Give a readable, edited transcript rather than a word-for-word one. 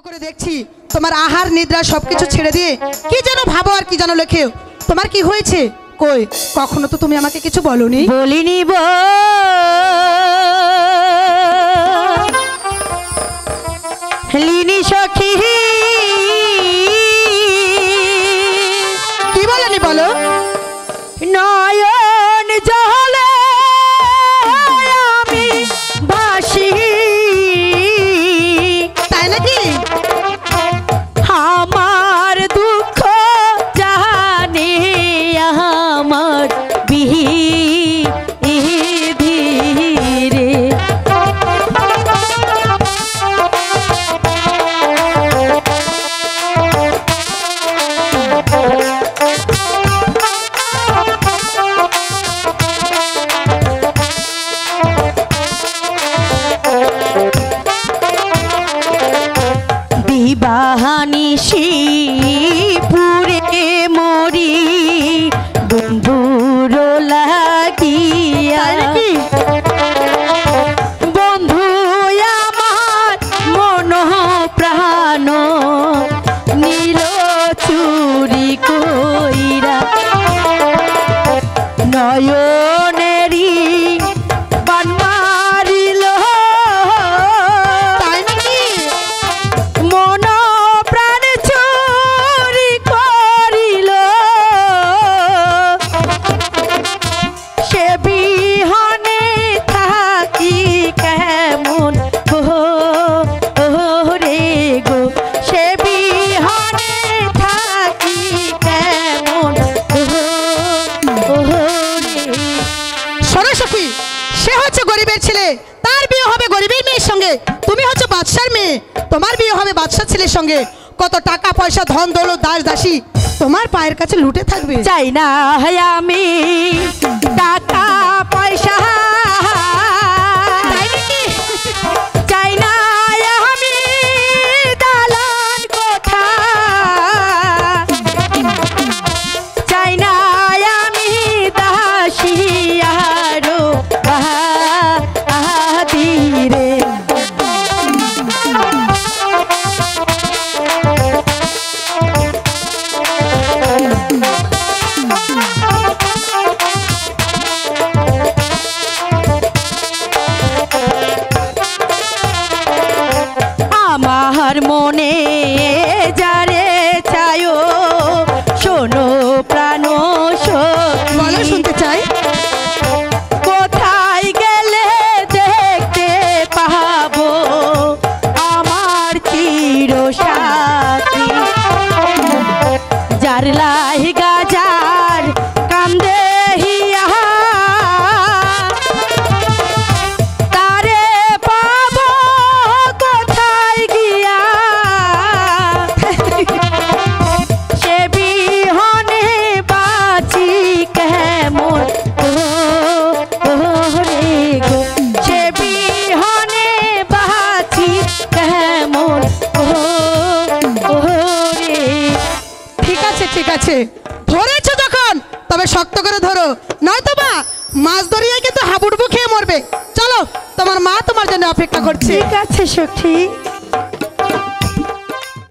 করে দেখছি তোমার আহার নিদ্রা সবকিছু ছেড়ে দিয়ে কি যেন ভাবো আর কি যেন লেখে। তোমার কি হয়েছে? কই কখনো তো তুমি আমাকে কিছু বলোনি। বলিনি লিনি সখী, কি বলেনি বলো? নয়ন জলে আমি ভাসি, তাই নাকি? আমার দুঃখ জানি আমার ধীরে দিবানিশি পুরে মরি বন্ধুর লাগিয়া, বন্ধু আমার মন প্রাণ নীল চুরি কইরা, নয়নেরি বান মারিল, তাই নাকি? মন প্রাণ চুরি করিল, সে বিহনে থাকি কেমন রে গো, সে বিহনে থাকি কেমন রে। শোনো সখী, সে হচ্ছে গরিবের ছেলে, তার বিয়ে হবে গরিবের মেয়ের সঙ্গে। তুমি হচ্ছে বাদশার মেয়ে, তোমার বিয়ে হবে বাদশার ছেলের সঙ্গে। কত টাকা পয়সা ধন দৌলত দাস দাসী তোমার পায়ের কাছে লুটে থাকবে। চাই না আমি টাকা পয়সা, তাই নাকি? চাই না আমি দালান কোঠা, চাই না আমি দাসী আরো বাহাদিরে। আমার মনে যারে চায়ো শোনো প্রাণ সখী, বলো, শুনতে চাই। কোথায় গেলে দেখতে পাবো আমার চির সাথী, যার লাইগা যার কান্দে হিয়া, তারে পাবো কোথায় গিয়া, সে বিহনে বাঁচি কেমন রে গো, সে বিহনে বাঁচি কেমন রে। ঠিক আছে ঠিক আছে, ধরেছো যখন তবে শক্ত করে ধরো, নয়তো বা মাছ ধরিয়ে কিন্তু হাবুডুবু খেয়ে মরবে। চলো, তোমার মা তোমার জন্য অপেক্ষা করছে। ঠিক আছে সখী।